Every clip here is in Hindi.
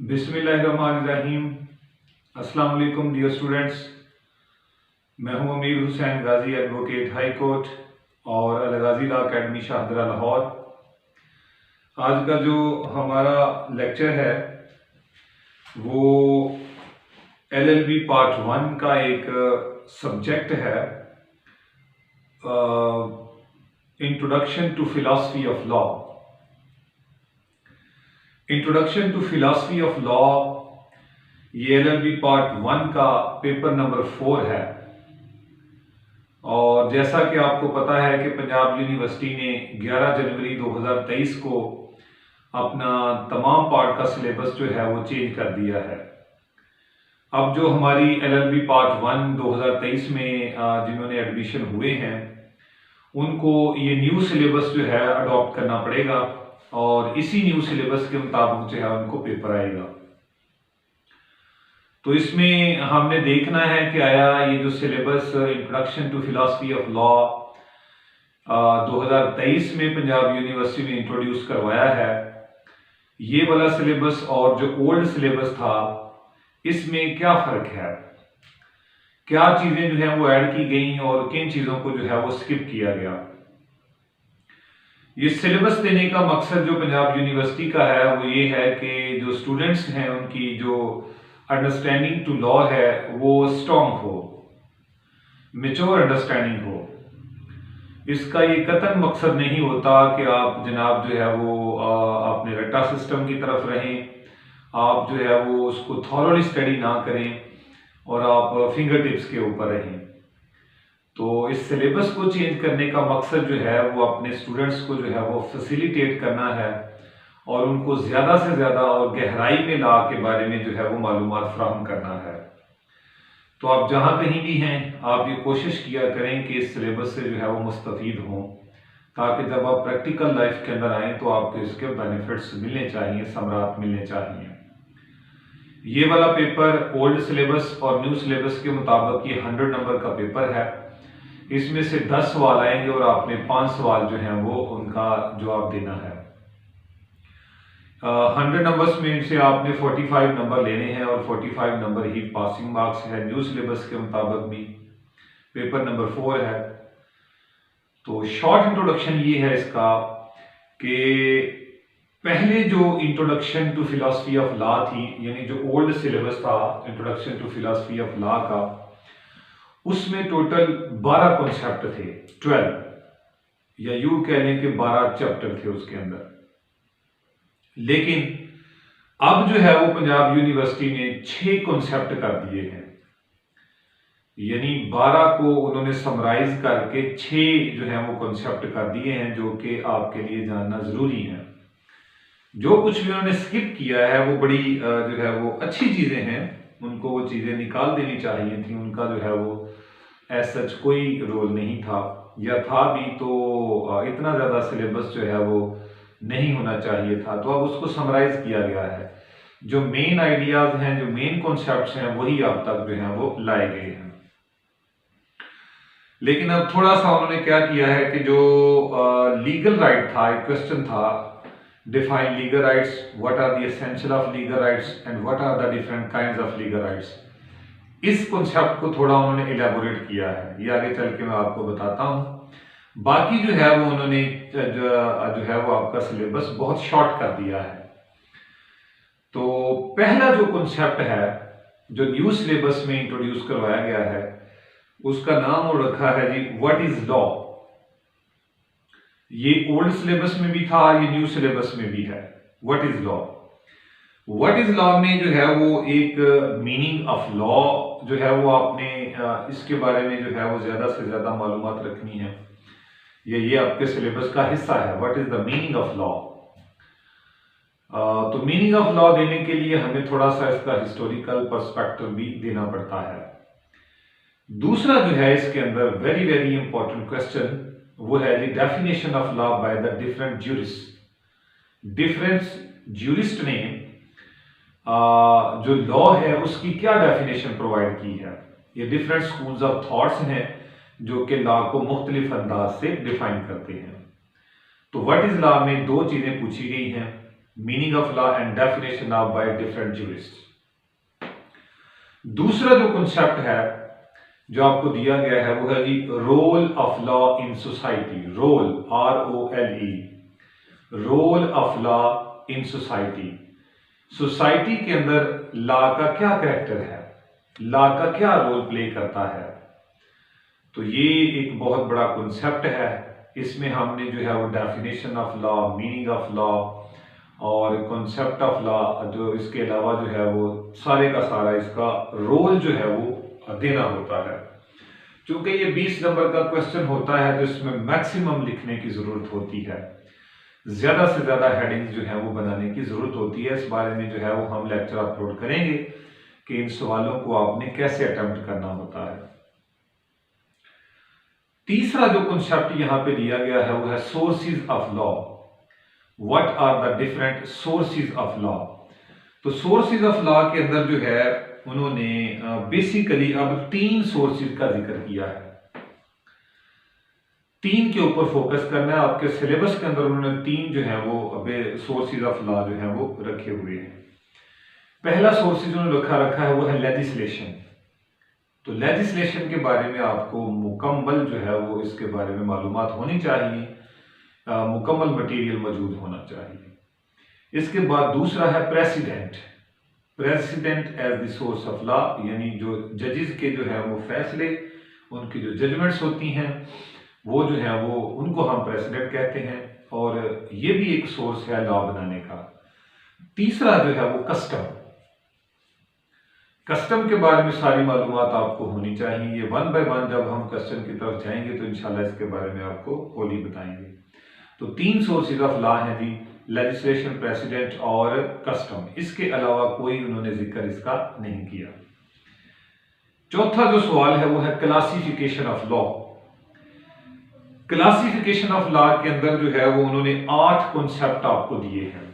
बिस्मिल्लाहिर्रहमानिर्रहीम। अस्सलाम वालेकुम डियर स्टूडेंट्स। मैं हूं अमीर हुसैन गाजी, एडवोकेट हाई कोर्ट और अल गाजी लॉ अकेडमी शाहदरा लाहौर। आज का जो हमारा लेक्चर है वो LLB पार्ट 1 का एक सब्जेक्ट है, introduction to philosophy of law. Introduction to philosophy of law ये LLB पार्ट 1 का पेपर नंबर 4 है। और जैसा कि आपको पता है कि पंजाब यूनिवर्सिटी ने 11 जनवरी 2023 को अपना तमाम पार्ट का सिलेबस जो है वो चेंज कर दिया है। अब जो हमारी LLB पार्ट 1 2023 में जिन्होंने एडमिशन हुए हैं उनको ये न्यू सिलेबस जो है अडॉप्ट करना पड़ेगा और इसी न्यू सिलेबस के मुताबिक जो है उनको पेपर आएगा। तो इसमें हमने देखना है कि आया ये जो syllabus introduction to philosophy of law 2023 में पंजाब यूनिवर्सिटी ने इंट्रोड्यूस करवाया है, ये वाला सिलेबस और जो ओल्ड सिलेबस था इसमें क्या फर्क है, क्या चीजें जो है वो ऐड की गई और किन चीजों को जो है वो स्किप किया गया। ये सिलेबस देने का मकसद जो पंजाब यूनिवर्सिटी का है वो ये है कि जो स्टूडेंट्स हैं उनकी जो अंडरस्टैंडिंग टू लॉ है वो स्ट्रॉन्ग हो, मेच्योर अंडरस्टैंडिंग हो। इसका ये कतई मकसद नहीं होता कि आप जनाब जो है वो अपने रट्टा सिस्टम की तरफ रहें, आप जो है वो उसको थॉरोली स्टडी ना करें और आप फिंगर टिप्स के ऊपर रहें। तो इस सिलेबस को चेंज करने का मकसद जो है वो अपने स्टूडेंट्स को जो है वो फैसिलिटेट करना है और उनको ज़्यादा से ज़्यादा और गहराई में लॉ के बारे में जो है वो मालूमात फराहम करना है। तो आप जहाँ कहीं भी हैं आप ये कोशिश किया करें कि इस सिलेबस से जो है वो मुस्तफ़ीद हों, ताकि जब आप प्रैक्टिकल लाइफ के अंदर आएँ तो आपको इसके बेनिफिट्स मिलने चाहिए, समरात मिलने चाहिए। ये वाला पेपर ओल्ड सिलेबस और न्यू सिलेबस के मुताबिक ये 100 नंबर का पेपर है। इसमें से 10 सवाल आएंगे और आपने 5 सवाल जो हैं वो उनका जवाब देना है। 100 नंबर्स में से आपने 45 नंबर लेने हैं और 45 नंबर ही पासिंग मार्क्स है। न्यू सिलेबस के मुताबिक भी पेपर नंबर 4 है। तो शॉर्ट इंट्रोडक्शन ये है इसका कि पहले जो introduction to philosophy of law थी, यानी जो ओल्ड सिलेबस था introduction to philosophy of law का, उसमें टोटल 12 कॉन्सेप्ट थे, 12 या यूं कह लें कि 12 चैप्टर थे उसके अंदर। लेकिन अब जो है वो पंजाब यूनिवर्सिटी ने 6 कॉन्सेप्ट कर दिए हैं, यानी 12 को उन्होंने समराइज करके 6 जो है वो कॉन्सेप्ट कर दिए हैं जो कि आपके लिए जानना जरूरी है। जो कुछ भी उन्होंने स्किप किया है वो बड़ी जो है वो अच्छी चीजें हैं, उनको वो चीजें निकाल देनी चाहिए थी। उनका जो है वो ऐसा सच कोई रोल नहीं था, या था भी तो इतना ज्यादा सिलेबस जो है वो नहीं होना चाहिए था। तो अब उसको समराइज किया गया है। जो मेन आइडियाज हैं, जो मेन कॉन्सेप्ट्स हैं, वही अब तक जो है वो लाए गए हैं। लेकिन अब थोड़ा सा उन्होंने क्या किया है कि जो लीगल राइट था, एक क्वेश्चन था, define legal rights, what are the essential of legal rights and what are the different kinds of legal rights. इस कॉन्सेप्ट को थोड़ा उन्होंने इलेबोरेट किया है, ये आगे चल के मैं आपको बताता हूं। बाकी जो है वो उन्होंने जो है वो आपका सिलेबस बहुत शॉर्ट कर दिया है। तो पहला जो कॉन्सेप्ट है जो न्यू सिलेबस में इंट्रोड्यूस करवाया गया है उसका नाम वो रखा है जी व्हाट इज लॉ। ये ओल्ड सिलेबस में भी था, ये न्यू सिलेबस में भी है। What is law, what is law में जो है वो एक मीनिंग ऑफ लॉ जो है वो आपने इसके बारे में जो है वो ज्यादा से ज्यादा मालूमात रखनी है। ये आपके सिलेबस का हिस्सा है। What is the meaning of law. तो मीनिंग ऑफ लॉ देने के लिए हमें थोड़ा सा इसका हिस्टोरिकल पर्सपेक्टिव भी देना पड़ता है। दूसरा जो है इसके अंदर वेरी वेरी इंपॉर्टेंट क्वेश्चन वो है the definition of law by the different jurist. Different jurist ने जो लॉ है उसकी क्या डेफिनेशन प्रोवाइड की है। ये डिफरेंट स्कूल्स ऑफ थॉट्स हैं जो कि लॉ को मुख्तलिफ अंदाज से डिफाइन करते हैं। तो व्हाट इज लॉ में 2 चीजें पूछी गई हैं। Meaning of law and definition of by different jurist. दूसरा जो कॉन्सेप्ट है जो आपको दिया गया है वो है जी role of law in society. Role, ROLE, role of law in society. Society के अंदर लॉ का क्या कैरेक्टर है, लॉ का क्या रोल प्ले करता है। तो ये एक बहुत बड़ा कॉन्सेप्ट है। इसमें हमने जो है वो definition of law, meaning of law और कॉन्सेप्ट ऑफ लॉ, जो इसके अलावा जो है वो सारे का सारा इसका रोल जो है वो देना होता है। क्योंकि ये 20 नंबर का क्वेश्चन होता है तो इसमें मैक्सिमम लिखने की जरूरत होती है, ज्यादा से ज्यादा हेडिंग्स जो है वो बनाने की जरूरत होती है। इस बारे में जो है वो हम लेक्चर अपलोड करेंगे कि इन सवालों को आपने कैसे अटेम्प्ट करना होता है। तीसरा जो कॉन्सेप्ट यहां पे दिया गया है वो है sources of law. What are the different sources of law. तो सोर्सेज ऑफ लॉ के अंदर जो है उन्होंने बेसिकली अब 3 सोर्सेज का जिक्र किया है। 3 के ऊपर फोकस करना है। आपके सिलेबस के अंदर उन्होंने 3 जो है वो सोर्सेज ऑफ लॉ जो है वो रखे हुए हैं। पहला सोर्सेज उन्होंने रखा है वो है लेजिस्लेशन। तो लेजिस्लेशन के बारे में आपको मुकम्मल जो है वो इसके बारे में मालूमात होनी चाहिए, मुकम्मल मटेरियल मौजूद होना चाहिए। इसके बाद दूसरा है precedent. Precedent as the source of law, यानी जो जजेस के जो है वो फैसले, उनकी जो जजमेंट्स होती हैं वो जो है वो उनको हम प्रेसिडेंट कहते हैं और ये भी एक सोर्स है लॉ बनाने का। तीसरा जो है वो कस्टम। कस्टम के बारे में सारी मालूमात आपको होनी चाहिए। ये 1 बाय 1 जब हम क्वेश्चन की तरफ जाएंगे तो इंशाल्लाह इसके बारे में आपको होली बताएंगे। तो 3 सोर्सेज ऑफ लॉ हैं जी, लेजिस्लेशन, प्रेसिडेंट और कस्टम। इसके अलावा कोई उन्होंने जिक्र इसका नहीं किया। चौथा जो सवाल है वो है classification of law. Classification of law के अंदर जो है वो उन्होंने 8 कॉन्सेप्ट आपको दिए हैं।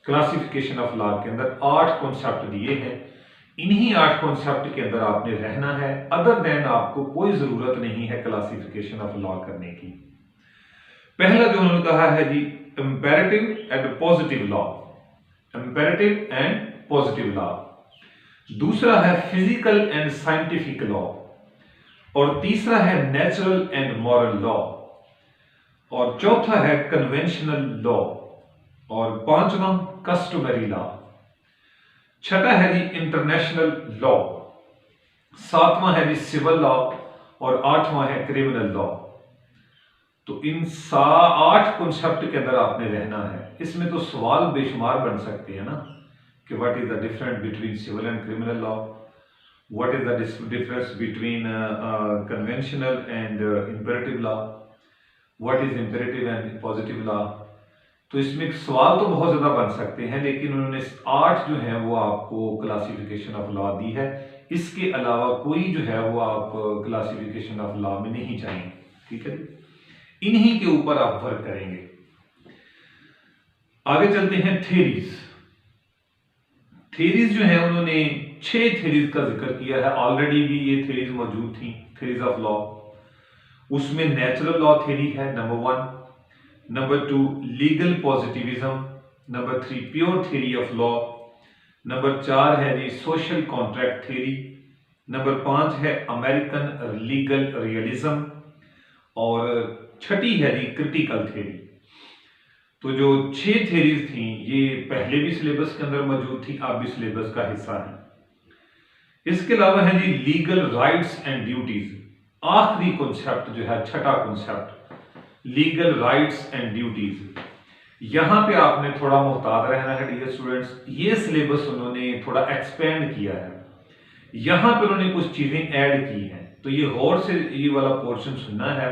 क्लासिफिकेशन ऑफ लॉ के अंदर 8 कॉन्सेप्ट दिए हैं। इन्हीं 8 कॉन्सेप्ट के अंदर आपने रहना है। अदर देन आपको कोई जरूरत नहीं है क्लासिफिकेशन ऑफ लॉ करने की। पहला जो उन्होंने कहा है जी imperative and positive law. Imperative and positive law. दूसरा है फिजिकल एंड साइंटिफिक लॉ और तीसरा है नेचुरल एंड मॉरल लॉ और चौथा है कन्वेंशनल लॉ और पांचवा कस्टमरी लॉ। छठा है जी इंटरनेशनल लॉ, सातवां है जी सिविल लॉ और 8वां है क्रिमिनल लॉ। तो इन 8 कॉन्सेप्ट के अंदर आपने रहना है। इसमें तो सवाल बेशुमार बन सकते हैं ना कि what is the difference between civil and criminal law, what is the difference between conventional and imperative law, what is imperative and positive law. तो इसमें सवाल तो बहुत ज्यादा बन सकते हैं, लेकिन उन्होंने 8 जो है वो आपको क्लासिफिकेशन ऑफ लॉ दी है। इसके अलावा कोई जो है वो आप क्लासिफिकेशन ऑफ लॉ में नहीं चाहिए। ठीक है, इन्हीं के ऊपर आप वर्क करेंगे। आगे चलते हैं थ्योरीज। थ्योरीज जो है उन्होंने 6 थ्योरीज का जिक्र किया है। ऑलरेडी भी ये थ्योरीज मौजूद थी, थ्योरीज ऑफ लॉ। उसमें नेचुरल लॉ थ्योरी है number 1, number 2 legal positivism, number 3 pure theory of law, number 4 है जी सोशल कॉन्ट्रैक्ट थ्योरी, नंबर 5 है अमेरिकन लीगल रियलिज्म और छठी है जी क्रिटिकल थ्योरी। तो जो 6 थ्योरीज थी ये पहले भी सिलेबस के अंदर मौजूद थी, अब भी सिलेबस का हिस्सा है। इसके अलावा है जी लीगल राइट्स एंड ड्यूटीज। आखिरी कॉन्सेप्ट जो है छठा concept legal rights and duties. यहां पे आपने थोड़ा मुहतात रहना है डियर स्टूडेंट्स। ये सिलेबस उन्होंने थोड़ा एक्सपेंड किया है, यहां पे उन्होंने कुछ चीजें ऐड की हैं। तो ये गौर से ये वाला पोर्शन सुनना है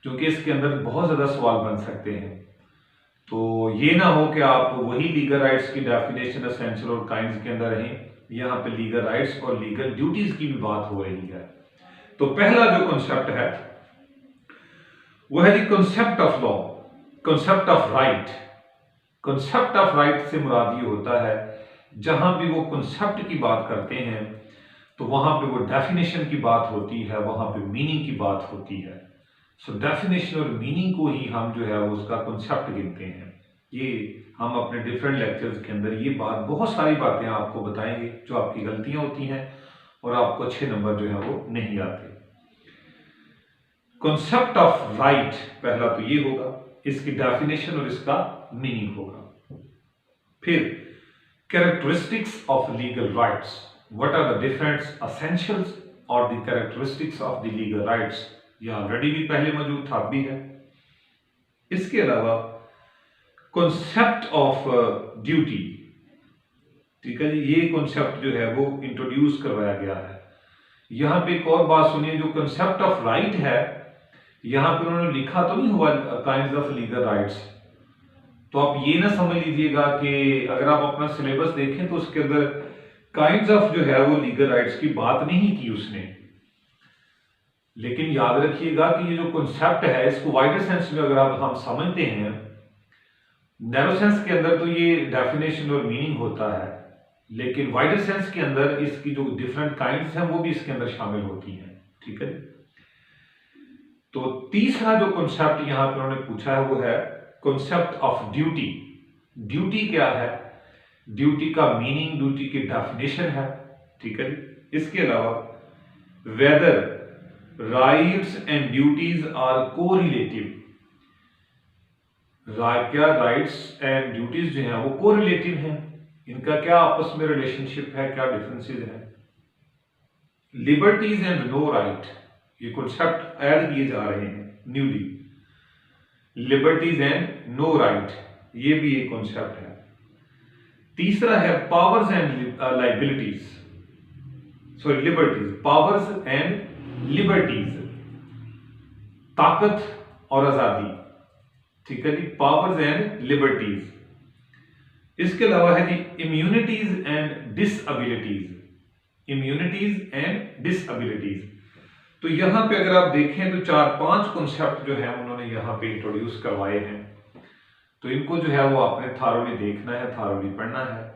क्योंकि इसके अंदर बहुत ज्यादा सवाल बन सकते हैं। तो ये ना हो कि आप वही लीगल राइट्स की डेफिनेशन एसेंशियल और काइंड्स के अंदर रहें, यहाँ पे लीगल राइट्स और लीगल ड्यूटीज की भी बात हो रही है। तो पहला जो कॉन्सेप्ट है वो है जी concept of law, concept of right. Concept of right से मुराद ये होता है जहां भी वो कॉन्सेप्ट की बात करते हैं तो वहां पे वो डेफिनेशन की बात होती है, वहां पे मीनिंग की बात होती है। सो डेफिनेशन और मीनिंग को ही हम जो है वो उसका कॉन्सेप्ट गिनते हैं। ये हम अपने डिफरेंट लेक्चर्स के अंदर ये बात, बहुत सारी बातें आपको बताएंगे जो आपकी गलतियां होती हैं और आपको अच्छे नंबर जो है वो नहीं आते। कॉन्सेप्ट ऑफ राइट पहला तो ये होगा, इसकी डेफिनेशन और इसका मीनिंग होगा। फिर characteristics of legal rights, what are the different essentials और the characteristics of the legal rights, ये ऑलरेडी भी पहले मौजूद था, भी है। इसके अलावा कॉन्सेप्ट ऑफ ड्यूटी, ठीक है जी, ये कॉन्सेप्ट जो है वो इंट्रोड्यूस करवाया गया है। यहां पे एक और बात सुनिए, जो कॉन्सेप्ट ऑफ राइट है यहां पे उन्होंने लिखा तो नहीं हुआ काइंड्स ऑफ लीगल राइट्स, तो आप ये ना समझ लीजिएगा कि अगर आप अपना सिलेबस देखें तो उसके अंदर काइंड्स ऑफ जो है वो लीगल राइट्स की बात नहीं की उसने। लेकिन याद रखिएगा कि ये जो कॉन्सेप्ट है इसको वाइडर सेंस में अगर हम समझते हैं, नैरो सेंस के अंदर तो ये डेफिनेशन और मीनिंग होता है, लेकिन वाइडर सेंस के अंदर इसकी जो डिफरेंट काइंड्स हैं वो भी इसके अंदर शामिल होती हैं, ठीक है। तो तीसरा जो कॉन्सेप्ट यहां पर उन्होंने पूछा है वो है कॉन्सेप्ट ऑफ ड्यूटी। ड्यूटी क्या है, ड्यूटी का मीनिंग, ड्यूटी की डेफिनेशन है, ठीक है। इसके अलावा whether rights and duties are correlative, क्या राइट्स एंड ड्यूटीज जो हैं वो कोरिलेटिव हैं, इनका क्या आपस में रिलेशनशिप है, क्या डिफरेंसेस हैं। लिबर्टीज एंड नो राइट, ये कॉन्सेप्ट ऐड किए जा रहे हैं newly, liberties and no right, ये भी एक कॉन्सेप्ट है। तीसरा है powers and liabilities, sorry liberties, powers and liberties, ताकत और आजादी, ठीक है जी, पावर्स एंड लिबर्टीज। इसके अलावा है जी immunities and disabilities, immunities and disabilities. तो यहां पे अगर आप देखें तो 4-5 कॉन्सेप्ट जो है उन्होंने यहां पे इंट्रोड्यूस करवाए हैं, तो इनको जो है वो आपने थारोली देखना है, थारोली पढ़ना है।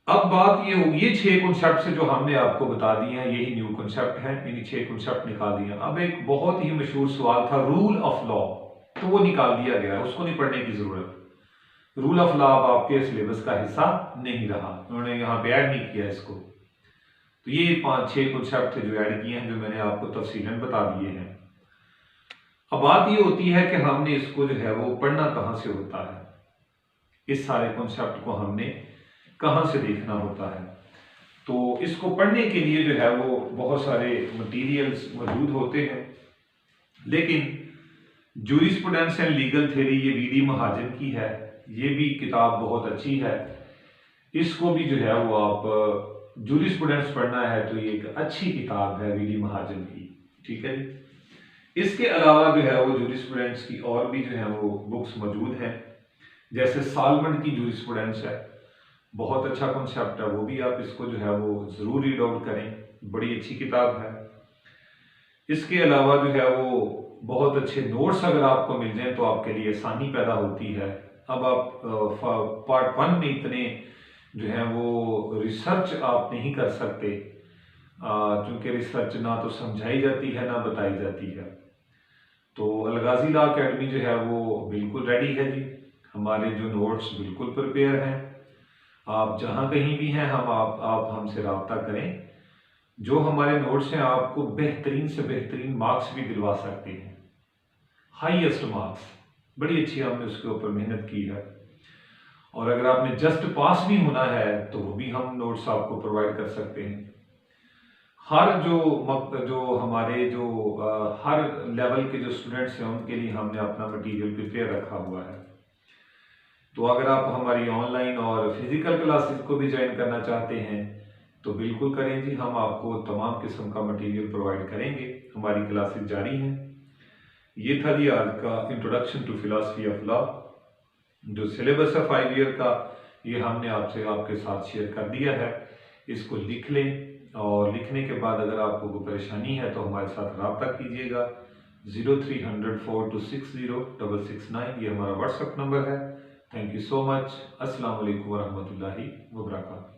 अब बात ये होगी, ये 6 कॉन्सेप्ट से जो हमने आपको बता दिए हैं यही न्यू कॉन्सेप्ट हैं, इन्हीं 6 कॉन्सेप्ट निकाल दिए। अब एक बहुत ही मशहूर सवाल था रूल ऑफ लॉ, तो वो निकाल दिया गया, उसको नहीं पढ़ने की जरूरत। रूल ऑफ लॉ अब आपके सिलेबस का हिस्सा नहीं रहा, उन्होंने यहाँ पे ऐड नहीं किया इसको। तो ये 5-6 कॉन्सेप्ट थे जो ऐड किए हैं, जो मैंने आपको तफसीलन बता दिए हैं। अब बात ये होती है कि हमने इसको जो है वो पढ़ना कहाँ से होता है, इस सारे कॉन्सेप्ट को हमने कहाँ से देखना होता है। तो इसको पढ़ने के लिए जो है वो बहुत सारे मटेरियल्स मौजूद होते हैं, लेकिन जूरिस्प्रूडेंस एंड लीगल थ्योरी ये वीडी महाजन की है, ये भी किताब बहुत अच्छी है, इसको भी जो है वो आप जूरिस्प्रूडेंस पढ़ना है तो ये एक अच्छी किताब है वीडी महाजन की, ठीक है जी। इसके अलावा जो है वो जूरिस्प्रूडेंस की और भी जो है वो बुक्स मौजूद हैं, जैसे सालमन की जूरिस्प्रूडेंस है, बहुत अच्छा कॉन्सेप्ट है, वो भी आप इसको जो है वो जरूर रीड आउट करें, बड़ी अच्छी किताब है। इसके अलावा जो है वो बहुत अच्छे नोट्स अगर आपको मिल जाएं तो आपके लिए आसानी पैदा होती है। अब आप पार्ट 1 में इतने जो है वो रिसर्च आप नहीं कर सकते, क्योंकि रिसर्च ना तो समझाई जाती है ना बताई जाती है। तो अलगाजी लॉ अकेडमी जो है वो बिल्कुल रेडी है जी, हमारे जो नोट्स बिल्कुल प्रिपेयर हैं, आप जहाँ कहीं भी हैं आप हमसे रब्ता करें, जो हमारे नोट्स हैं आपको बेहतरीन से बेहतरीन मार्क्स भी दिलवा सकते हैं, हाईएस्ट मार्क्स, बड़ी अच्छी हमने उसके ऊपर मेहनत की है। और अगर आपने जस्ट पास भी होना है तो वो भी हम नोट्स आपको प्रोवाइड कर सकते हैं। हर जो हमारे जो हर लेवल के जो स्टूडेंट्स हैं उनके लिए हमने अपना मटेरियल प्रिपेयर रखा हुआ है। तो अगर आप हमारी ऑनलाइन और फिजिकल क्लासेस को भी ज्वाइन करना चाहते हैं तो बिल्कुल करें जी, हम आपको तमाम किस्म का मटेरियल प्रोवाइड करेंगे, हमारी क्लासेस जारी हैं। ये था जी आज का introduction to philosophy of law, जो सिलेबस है 5 ईयर का, ये हमने आपके साथ शेयर कर दिया है। इसको लिख लें और लिखने के बाद अगर आपको कोई परेशानी है तो हमारे साथ रब्ता कीजिएगा। 0300 4260 ये हमारा व्हाट्सएप नंबर है। Thank you so much. अस्सलाम वालेकुम वरहमतुल्लाहि वबरकातुहू।